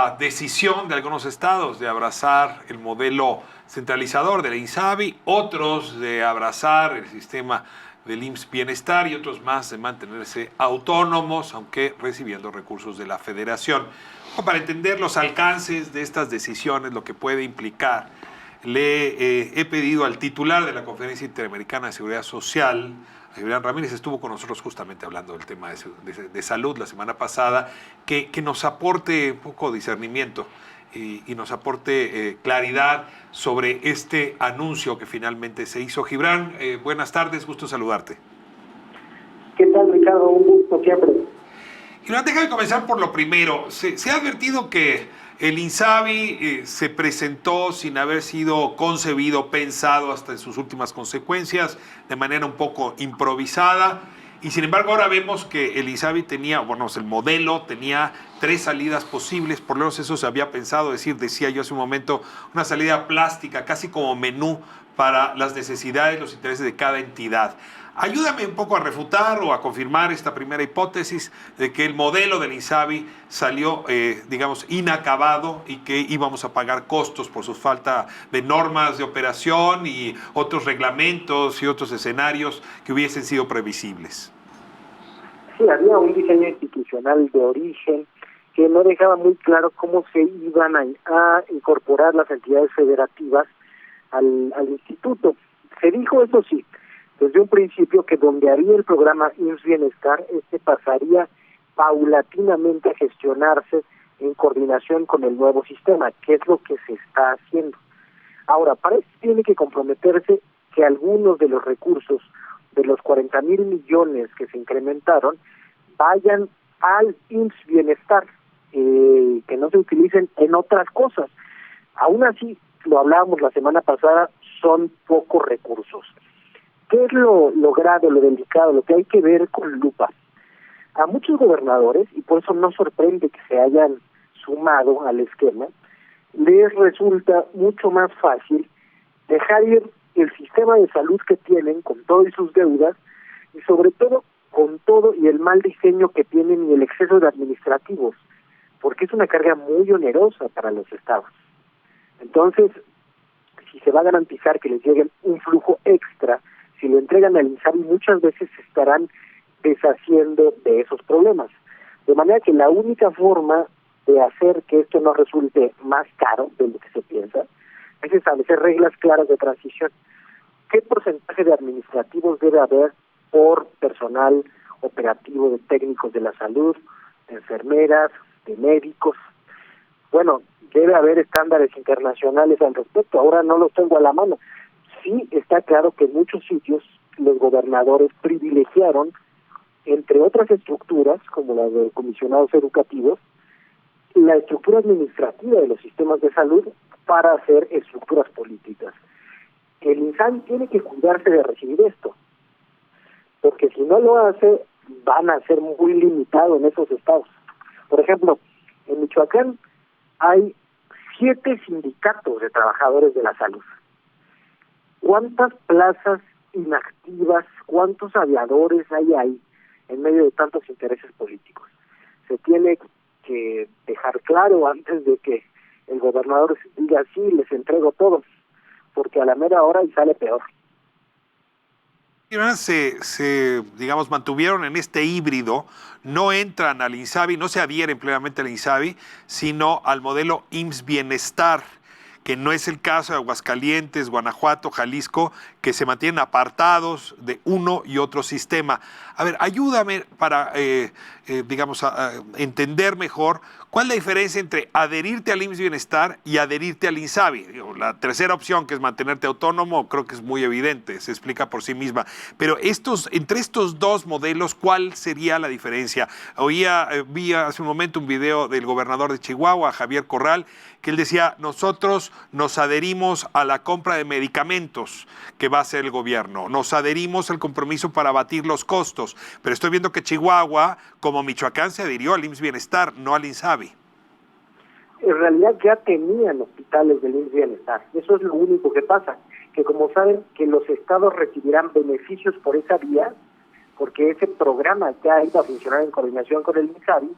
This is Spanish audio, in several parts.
la decisión de algunos estados de abrazar el modelo centralizador del INSABI, otros de abrazar el sistema del IMSS Bienestar y otros más de mantenerse autónomos, aunque recibiendo recursos de la Federación. Para entender los alcances de estas decisiones, lo que puede implicar, le he pedido al titular de la Conferencia Interamericana de Seguridad Social, Julián Ramírez, estuvo con nosotros justamente hablando del tema de salud la semana pasada, que nos aporte un poco de discernimiento y nos aporte claridad sobre este anuncio que finalmente se hizo. Gibran, buenas tardes, gusto saludarte. ¿Qué tal, Ricardo? Un gusto siempre. Gibran, déjame comenzar por lo primero. Se ha advertido que el INSABI se presentó sin haber sido concebido, pensado hasta en sus últimas consecuencias, de manera un poco improvisada. Y sin embargo ahora vemos que el INSABI tenía, bueno, el modelo tenía 3 salidas posibles, por lo menos eso se había pensado, decía yo hace un momento, una salida plástica, casi como menú para las necesidades, los intereses de cada entidad. Ayúdame un poco a refutar o a confirmar esta primera hipótesis de que el modelo del INSABI salió, digamos, inacabado y que íbamos a pagar costos por su falta de normas de operación y otros reglamentos y otros escenarios que hubiesen sido previsibles. Sí, había un diseño institucional de origen que no dejaba muy claro cómo se iban a incorporar las entidades federativas al instituto. Se dijo, eso sí, desde un principio, que donde había el programa IMSS Bienestar, pasaría paulatinamente a gestionarse en coordinación con el nuevo sistema, que es lo que se está haciendo. Ahora, para eso tiene que comprometerse que algunos de los recursos de los 40,000 millones que se incrementaron vayan al IMSS Bienestar, que no se utilicen en otras cosas. Aún así, lo hablábamos la semana pasada, son pocos recursos. ¿Qué es lo grave, lo delicado, lo que hay que ver con lupa? A muchos gobernadores, y por eso no sorprende que se hayan sumado al esquema, les resulta mucho más fácil dejar ir el sistema de salud que tienen con todas sus deudas y sobre todo con todo y el mal diseño que tienen y el exceso de administrativos, porque es una carga muy onerosa para los estados. Entonces, si se va a garantizar que les llegue un flujo extra, si lo entregan al INSABI, muchas veces se estarán deshaciendo de esos problemas. De manera que la única forma de hacer que esto no resulte más caro de lo que se piensa es establecer reglas claras de transición. ¿Qué porcentaje de administrativos debe haber por personal operativo, de técnicos de la salud, de enfermeras, de médicos? Bueno, debe haber estándares internacionales al respecto. Ahora no los tengo a la mano. Sí está claro que en muchos sitios los gobernadores privilegiaron, entre otras estructuras, como las de comisionados educativos, la estructura administrativa de los sistemas de salud para hacer estructuras políticas. El INSABI tiene que cuidarse de recibir esto, porque si no lo hace, van a ser muy limitados en esos estados. Por ejemplo, en Michoacán hay 7 sindicatos de trabajadores de la salud. ¿Cuántas plazas inactivas, cuántos aviadores hay ahí en medio de tantos intereses políticos? Se tiene que dejar claro antes de que el gobernador diga, sí, les entrego todo, porque a la mera hora y sale peor. Digamos, mantuvieron en este híbrido, no entran al INSABI, no se adhieren plenamente al INSABI, sino al modelo IMSS Bienestar, que no es el caso de Aguascalientes, Guanajuato, Jalisco, que se mantienen apartados de uno y otro sistema. A ver, ayúdame para, digamos, a entender mejor cuál es la diferencia entre adherirte al IMSS Bienestar y adherirte al INSABI. Digo, la tercera opción, que es mantenerte autónomo, creo que es muy evidente, se explica por sí misma. Pero entre estos dos modelos, ¿cuál sería la diferencia? Vi hace un momento un video del gobernador de Chihuahua, Javier Corral, que él decía, nosotros nos adherimos a la compra de medicamentos que va a hacer el gobierno, nos adherimos al compromiso para abatir los costos, pero estoy viendo que Chihuahua, como Michoacán, se adhirió al IMSS Bienestar, no al INSABI. En realidad ya tenían hospitales del IMSS Bienestar, eso es lo único que pasa, que como saben que los estados recibirán beneficios por esa vía, porque ese programa ya iba a funcionar en coordinación con el INSABI,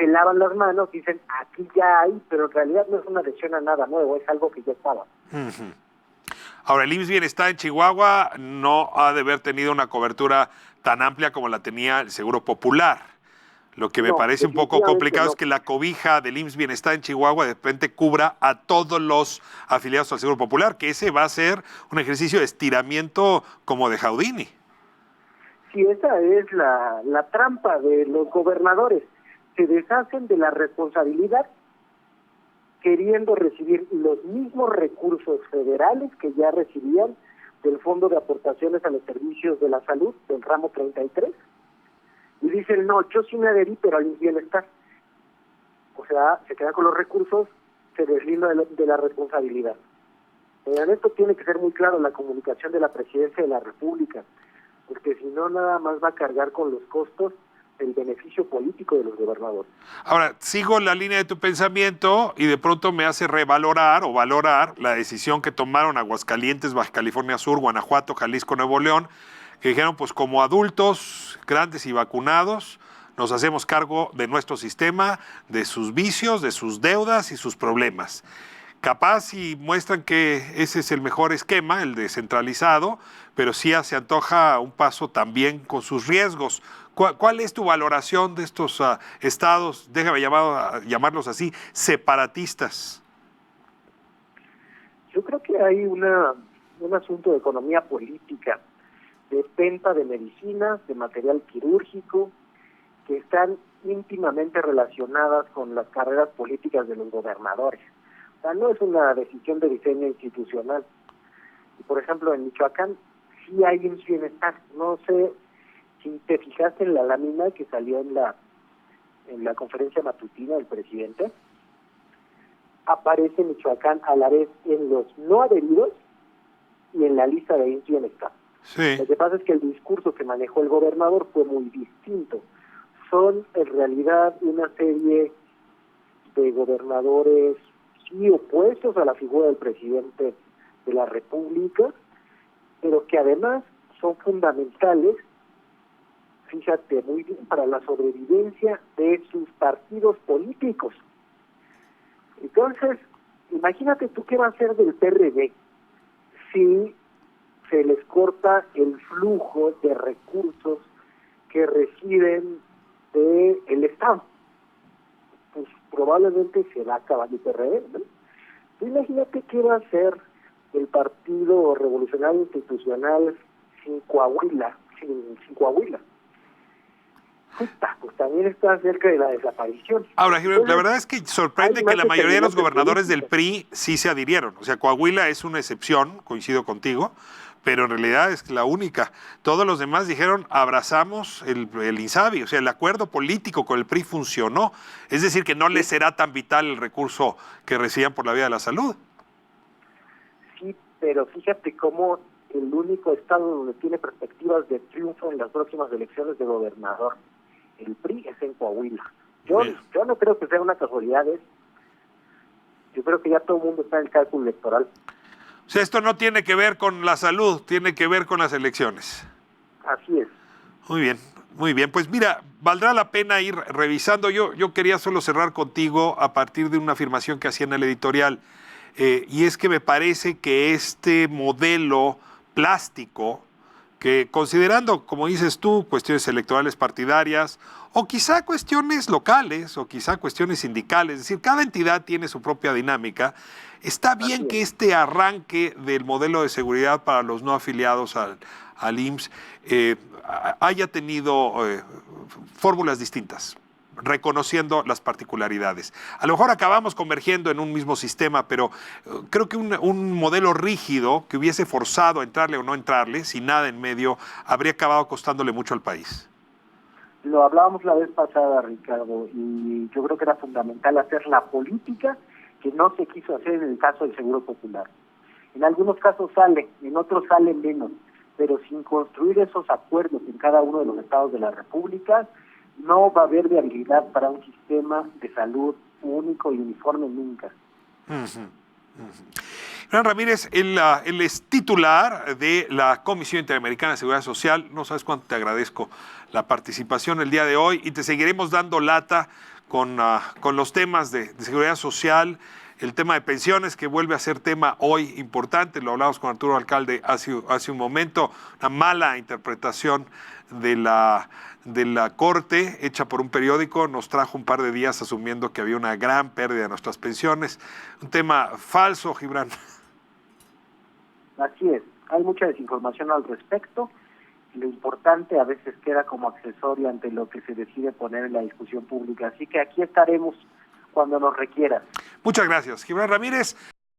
se lavan las manos, dicen aquí ya hay, pero en realidad no es una adhesión a nada nuevo, es algo que ya estaba. Ujú. Ahora, el IMSS Bienestar en Chihuahua no ha de haber tenido una cobertura tan amplia como la tenía el Seguro Popular. Lo que me No, parece un poco definitivamente complicado es no. que la cobija del IMSS Bienestar en Chihuahua de repente cubra a todos los afiliados al Seguro Popular, que ese va a ser un ejercicio de estiramiento como de Houdini. Sí, esa es la trampa de los gobernadores. Se deshacen de la responsabilidad queriendo recibir los mismos recursos federales que ya recibían del Fondo de Aportaciones a los Servicios de la Salud, del ramo 33, y dicen, no, yo sí me adherí, pero al bienestar. O sea, se queda con los recursos, se deslinda de la responsabilidad. En esto tiene que ser muy claro la comunicación de la Presidencia de la República, porque si no, nada más va a cargar con los costos del beneficio político de los gobernadores. Ahora, sigo la línea de tu pensamiento y de pronto me hace revalorar o valorar la decisión que tomaron Aguascalientes, Baja California Sur, Guanajuato, Jalisco, Nuevo León, que dijeron, pues como adultos grandes y vacunados, nos hacemos cargo de nuestro sistema, de sus vicios, de sus deudas y sus problemas. Capaz y muestran que ese es el mejor esquema, el descentralizado, pero sí se antoja un paso también con sus riesgos. ¿Cuál es tu valoración de estos estados, déjame llamarlos así, separatistas? Yo creo que hay un asunto de economía política, de venta de medicinas, de material quirúrgico, que están íntimamente relacionadas con las carreras políticas de los gobernadores. O sea, no es una decisión de diseño institucional. Y por ejemplo, en Michoacán sí hay un bienestar. No sé si te fijaste en la lámina que salió en la conferencia matutina del presidente. Aparece Michoacán a la vez en los no adheridos y en la lista de bienestar. Sí. Lo que pasa es que el discurso que manejó el gobernador fue muy distinto. Son en realidad una serie de gobernadores sí opuestos a la figura del presidente de la República, pero que además son fundamentales, fíjate muy bien, para la sobrevivencia de sus partidos políticos. Entonces, imagínate tú qué va a hacer del PRD si se les corta el flujo de recursos que reciben del Estado. Pues probablemente se va a acabar el PRD, ¿no? Tú imagínate qué va a hacer el Partido Revolucionario Institucional sin Coahuila, sin Coahuila. Pues también está cerca de la desaparición. Ahora, Entonces, la verdad es que sorprende que la mayoría de los gobernadores del PRI sí se adhirieron. O sea, Coahuila es una excepción, coincido contigo, pero en realidad es la única. Todos los demás dijeron, abrazamos el INSABI, o sea, el acuerdo político con el PRI funcionó. Es decir, que no les será tan vital el recurso que recibían por la vía de la salud. Sí, pero fíjate cómo el único estado donde tiene perspectivas de triunfo en las próximas elecciones de gobernador, el PRI, es en Coahuila. Yo no creo que sea una casualidad, yo creo que ya todo el mundo está en el cálculo electoral. O sea, esto no tiene que ver con la salud, tiene que ver con las elecciones. Así es. Muy bien, muy bien. Pues mira, valdrá la pena ir revisando. Yo quería solo cerrar contigo a partir de una afirmación que hacía en el editorial, y es que me parece que este modelo plástico, que considerando, como dices tú, cuestiones electorales partidarias, o quizá cuestiones locales, o quizá cuestiones sindicales, es decir, cada entidad tiene su propia dinámica, está bien que este arranque del modelo de seguridad para los no afiliados al IMSS haya tenido fórmulas distintas, reconociendo las particularidades. A lo mejor acabamos convergiendo en un mismo sistema, pero creo que un modelo rígido que hubiese forzado a entrarle o no entrarle, sin nada en medio, habría acabado costándole mucho al país. Lo hablábamos la vez pasada, Ricardo, y yo creo que era fundamental hacer la política que no se quiso hacer en el caso del Seguro Popular. En algunos casos sale, en otros sale menos, pero sin construir esos acuerdos en cada uno de los estados de la República, no va a haber viabilidad para un sistema de salud único y uniforme nunca. Hernán Ramírez, él es titular de la Comisión Interamericana de Seguridad Social. No sabes cuánto te agradezco la participación el día de hoy y te seguiremos dando lata con los temas de seguridad social, el tema de pensiones, que vuelve a ser tema hoy importante. Lo hablamos con Arturo Alcalde hace un momento, una mala interpretación de la Corte hecha por un periódico nos trajo un par de días asumiendo que había una gran pérdida de nuestras pensiones. Un tema falso, Gibran. Así es, hay mucha desinformación al respecto. Lo importante a veces queda como accesorio ante lo que se decide poner en la discusión pública. Así que aquí estaremos cuando nos requiera. Muchas gracias. Gibran Ramírez,